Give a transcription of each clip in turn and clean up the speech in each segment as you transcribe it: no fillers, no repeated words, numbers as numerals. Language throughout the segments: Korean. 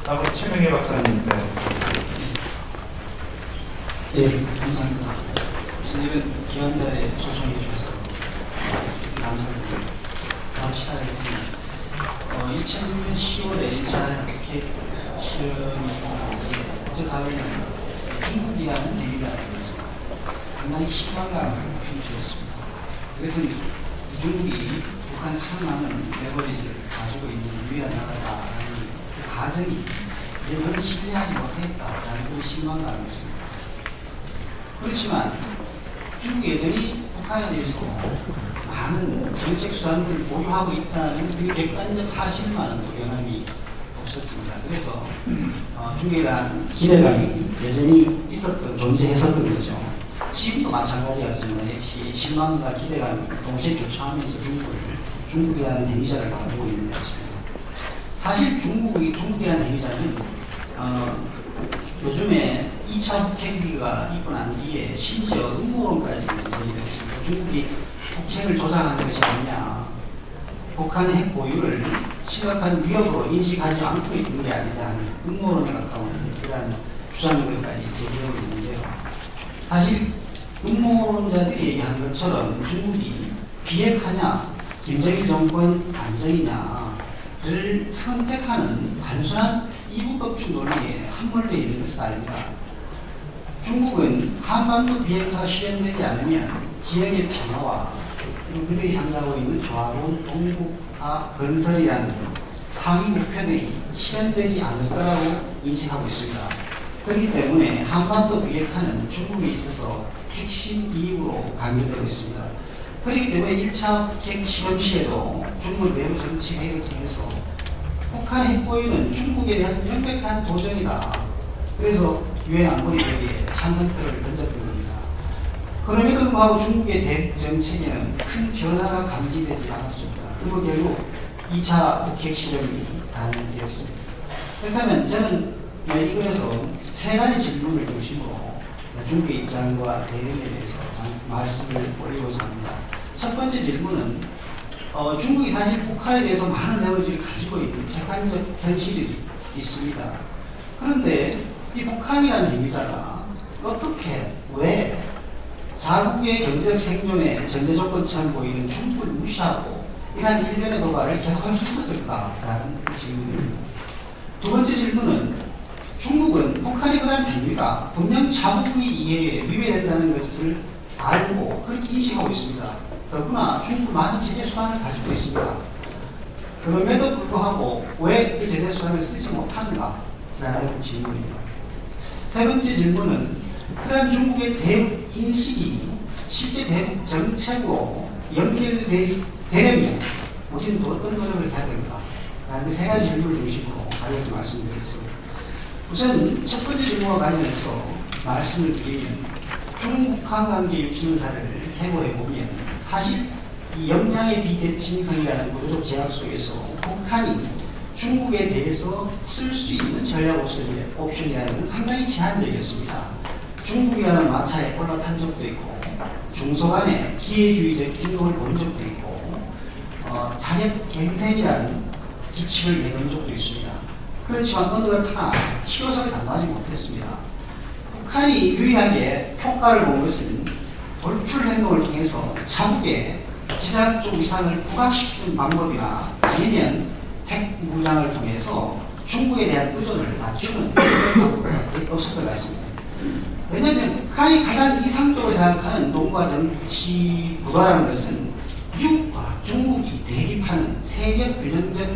다음으로 최명희 박사님. 네, 감사합니다. 선생님은 기원전에 초청해 주셔서 감사드립니다. 다음 시작하겠습니다. 2006년 10월에 1차 국회 실험이 있었는데 어제 사회는 중국이라는 얘기가 나왔습니다. 상당히 실망감을 표시했습니다. 그것은 중국이 북한 수상하는 레버리지를 가지고 있는 유일한 나라다라는 그 가정이 이제 너는 신뢰하지 못했다라는 그 실망감이 있습니다. 그렇지만 중국이 여전히 북한에 대해서 많은 정책 수단들을 보유하고 있다는 그 객관적 사실만은 영향이 없었습니다. 그래서 중국에 대한 기대감이 여전히 존재했었던 거죠. 지금도 마찬가지였습니다. 역시 실망과 기대감이 동시에 교차하면서 중국이라는 대미자를 가지고 있는 것입니다. 사실 중국이라는 대미자는 요즘에 2차 북핵위기가 있고 난 뒤에 심지어 음모론까지 제기되고 있습니다. 중국이 북핵을 조장하는 것이 아니냐, 북한의 핵 보유를 심각한 위협으로 인식하지 않고 있는 게 아니냐 하는 음모론에 가까운 그러한 주장들까지 제기되고 있는데요. 사실 음모론자들이 얘기한 것처럼 중국이 비핵화냐, 김정일 정권 안정이냐를 선택하는 단순한 이분법적 논리에 함몰되어 있는 것은 아닙니다. 중국은 한반도 비핵화가 실현되지 않으면 지역의 평화와 그들이 상징하고 있는 조화로운 동북아 건설이라는 상위 목표들이 실현되지 않을 거라고 인식하고 있습니다. 그렇기 때문에 한반도 비핵화는 중국에 있어서 핵심 이익으로 강조되고 있습니다. 그렇기 때문에 1차 핵 실험 시에도 중국 내부 정치회의를 통해서 북한의 핵보유는 중국에 대한 명백한 도전이다. 그래서 유엔 안보리에게 찬성표를 던졌던 겁니다. 그럼에도 불구하고 중국의 대북 정책에는 큰 변화가 감지되지 않았습니다. 그리고 결국 2차 북핵 실험이 단행되었습니다. 그렇다면 저는 이 글에서 세 가지 질문을 중심으로 중국의 입장과 대응에 대해서 말씀을 올리고자 합니다. 첫 번째 질문은 중국이 사실 북한에 대해서 많은 레버리지를 가지고 있는 객관적 현실이 있습니다. 그런데 이 북한이라는 대미자가 어떻게, 왜 자국의 경제적 생존에 전제 조건처럼 보이는 중국을 무시하고 이러한 일련의 도발을 계속할 수 있었을까라는 질문입니다. 두 번째 질문은 중국은 북한이 그러한 행위가 분명 자국의 이해에 위배된다는 것을 알고 그렇게 인식하고 있습니다. 더구나 중국은 많은 제재 수단을 가지고 있습니다. 그럼에도 불구하고 왜 그 제재 수단을 쓰지 못하는가? 라는 질문입니다. 세 번째 질문은 그러한 중국의 대북 인식이 실제 대북 정책으로 연결되려면 우리는 또 어떤 노력을 해야 될까? 라는 세 가지 질문을 중심으로 가볍게 말씀드리겠습니다. 우선 첫 번째 질문과 관련해서 말씀을 드리면 중북한 관계 60년사를 해보면 사실 이 역량의 비대칭성이라는 구조적 제약 속에서 북한이 중국에 대해서 쓸 수 있는 전략 옵션이라는 것은 상당히 제한적이었습니다. 중국이라는 마차에 올라탄 적도 있고 중소간에 기회주의적 행동을 본 적도 있고 자력 갱생이라는 기치를 내건 적도 있습니다. 그렇지만 어느 것 하나 치료석을 담하지 못했습니다. 북한이 유일하게 효과를 본 것은 돌출 행동을 통해서 자국의 지상적 위상을 부각시키는 방법이나 아니면 핵 무장을 통해서 중국에 대한 의존을 낮추는 방법이 없었던 것 같습니다. 왜냐하면 북한이 가장 이상적으로 생각하는 농가 정치 구도라는 것은 미국과 중국이 대립하는 세계 균형적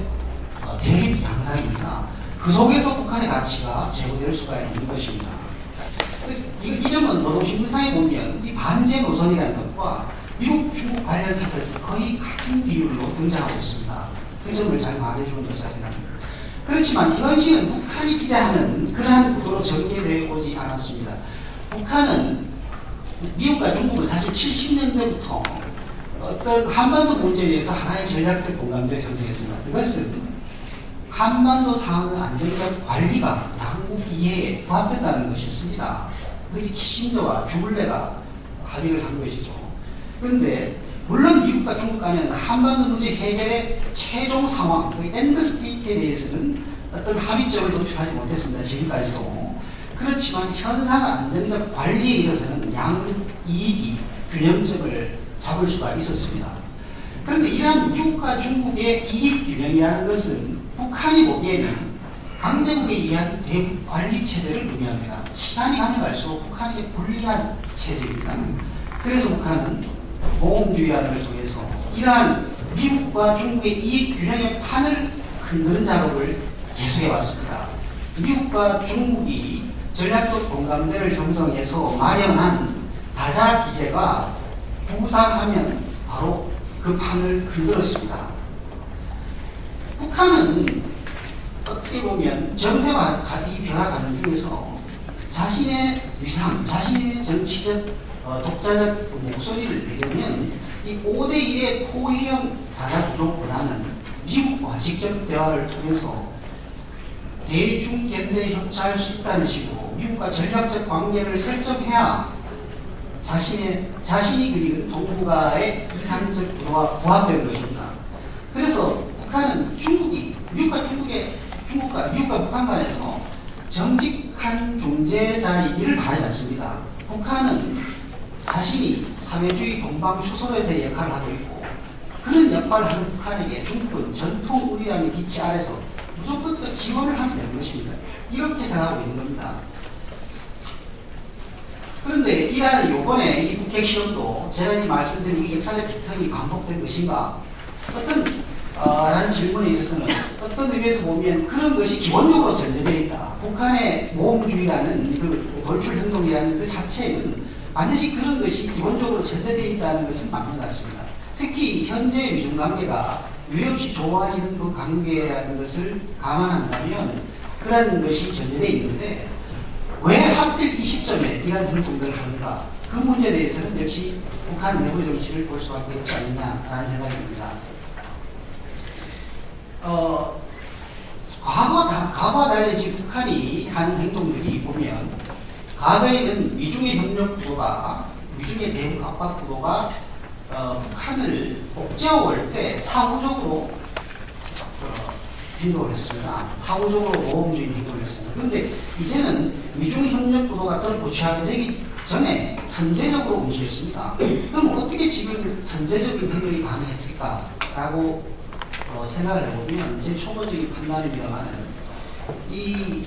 대립 양상입니다. 그 속에서 북한의 가치가 제고될 수가 있는 것입니다. 그래서 이 점은 노동신문상에 보면 이 반제 노선이라는 것과 미국, 중국 관련 사설이 거의 같은 비율로 등장하고 있습니다. 그 점을 잘 말해주는 것이라 생각합니다. 그렇지만 현실은 북한이 기대하는 그러한 구도로 전개되어 오지 않았습니다. 북한은 미국과 중국은 사실 70년대부터 어떤 한반도 문제에 대해서 하나의 전략적 공감대를 형성했습니다. 그것은 한반도 상황의 안정적 관리가 양국 이해에 부합된다는 것이었습니다. 그것이 키신저와 주블레가 합의를 한 것이죠. 그런데 물론 미국과 중국 간에는 한반도 문제 해결의 최종 상황, 그 엔드 스테이트에 대해서는 어떤 합의점을 도출하지 못했습니다. 지금까지도. 그렇지만 현상 안정적 관리에 있어서는 양이익이 균형점을 잡을 수가 있었습니다. 그런데 이러한 미국과 중국의 이익 균형이라는 것은 북한이 보기에는 강대국에 의한 대북 관리 체제를 의미합니다. 시간이 가면 갈수록 북한이 불리한 체제입니다. 그래서 북한은 모험주의안을 통해서 이러한 미국과 중국의 이익 균형의 판을 흔드는 작업을 계속해 왔습니다. 미국과 중국이 전략적 공감대를 형성해서 마련한 다자 기제가 부상하면 바로 그 판을 흔들었습니다. 북한은 어떻게 보면 정세와 이 변화 가는 중에서 자신의 위상, 자신의 정치적 독자적 목소리를 내려면 이 5대1의 포위형 다자 구조보다는 미국과 직접 대화를 통해서 대중 견제에 협조할 수 있다는 식으로 미국과 전략적 관계를 설정해야 자신이 그리는 동북아의 이상적 구도와 부합되는 것입니다. 그래서 북한은 미국과 북한 간에서 정직한 중재자이기를 바라지 않습니다. 북한은 자신이 사회주의 동방 초소에서의 역할을 하고 있고 그런 역할을 하는 북한에게 중국은 전통 우리랑의 기치 아래서 무조건 지원을 하면 되는 것입니다. 이렇게 생각하고 있는 겁니다. 그런데 이러한 요번에 이 북핵 시험도 제가 이 말씀드린 이 역사적 패턴이 반복된 것인가? 라는 질문에 있어서는 어떤 의미에서 보면 그런 것이 기본적으로 전제되어 있다. 북한의 모험주의라는 그 돌출 행동이라는 그 자체는 반드시 그런 것이 기본적으로 전제되어 있다는 것은 맞는 것 같습니다. 특히 현재 미중 관계가 유례없이 좋아지는 그 관계라는 것을 감안한다면 그런 것이 전제되어 있는데 왜 하필 이 시점에 이러한 행동들을 하는가? 그 문제에 대해서는 역시 북한 내부 정치를 볼 수밖에 없지 않느냐라는 생각이 듭니다. 과거와 달리 지금 북한이 하는 행동들이 보면 과거에는 미중의 협력 구도가 미중의 대북 압박 구도가 북한을 옥죄어올 때 사후적으로 행동을 했습니다. 사후적으로 모험주의 행동을 했습니다. 그런데 이제는 미중 협력 구도가 더 구체화되기 전에 선제적으로 움직였습니다. 그럼 어떻게 지금 선제적인 행동이 가능했을까라고 생각을 해보면 제 초보적인 판단입니다만 이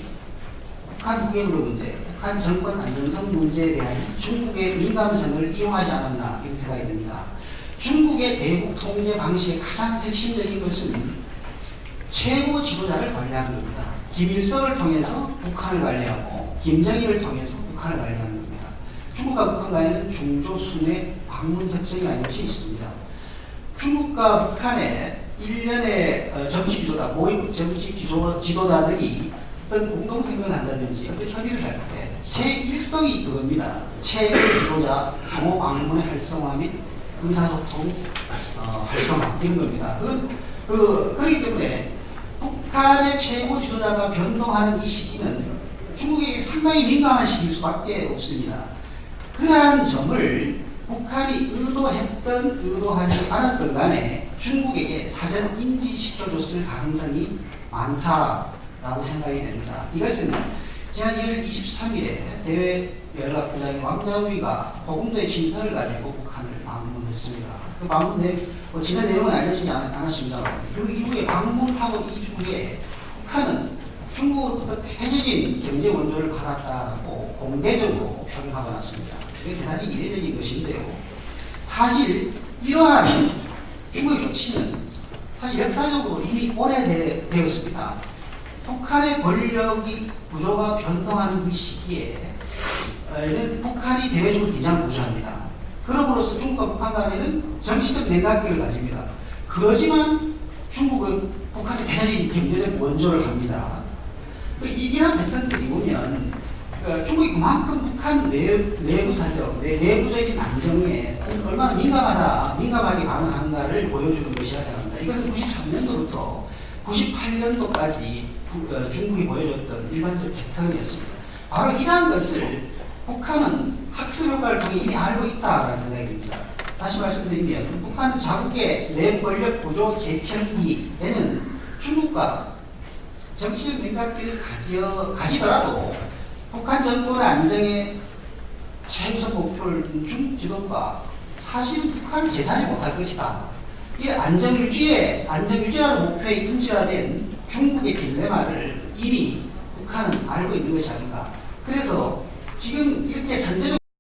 북한 후계물 문제, 북한 정권 안정성 문제에 대한 중국의 민감성을 이용하지 않았나 이런 생각이 듭니다. 중국의 대북 통제 방식의 가장 핵심적인 것은 최고 지도자를 관리하는 겁니다. 김일성을 통해서 북한을 관리하고 김정일을 통해서 북한을 관리하는 겁니다. 중국과 북한 간에는 중조순회 방문 협정이라는 것이 있습니다. 중국과 북한의 일련의 정치 지도자, 모임 정치 지도자들이 어떤 공동 생각을 한다든지 어떤 협의를 할 때 제1성이 그겁니다. 최고 지도자 상호 방문의 활성화 및 의사소통 활성화 이런 겁니다. 그렇기 때문에 북한의 최고 지도자가 변동하는 이 시기는 중국에게 상당히 민감한 시기일 수밖에 없습니다. 그러한 점을 북한이 의도하지 않았던 간에 중국에게 사전 인지시켜줬을 가능성이 많다라고 생각이 됩니다. 이것은 지난 1월 23일에 대외연락부장인 왕자우이가 보금도의 친서를 가지고 북한을 방문했습니다. 그 방문 진짜 내용은 알려지지 않았습니다만 그 이후에 방문하고 이후에 북한은 중국으로부터 대대적인 경제 원조를 받았다고 공개적으로 표명하고 났습니다. 이게 대단히 이례적인 것인데요. 사실 이러한 중국의 조치는 사실 역사적으로 이미 오래되었습니다. 북한의 권력이 구조가 변동하는 그 시기에는 북한이 대외적으로 긴장을 고조합니다. 그럼으로써 중국과 북한 간에는 정치적 냉각기를 가집니다. 그러지만 중국은 북한에 대대적인 경제적 원조를 합니다. 이러한 패턴들이 보면 중국이 그만큼 북한 내부 사정, 내부적인 안정에 얼마나 민감하게 반응하는가를 보여주는 것이라 생각합니다. 이것은 93년도부터 98년도까지 중국이 보여줬던 일반적 패턴이었습니다. 바로 이러한 것을 북한은 학습 효과를 통해 이미 알고 있다라는 생각이 듭니다. 다시 말씀드리면 북한은 자국의 내부 권력 구조 재편이 되는 중국과 정치적 냉각기를 가지더라도 북한 정권의 안정에 최우선 목표를 준 지도가 사실은 북한을 제사하지 못할 것이다. 이 안정유지라는 목표에 인지화된 중국의 딜레마를 이미 북한은 알고 있는 것이 아닌가. 그래서 지금 이렇게 선제적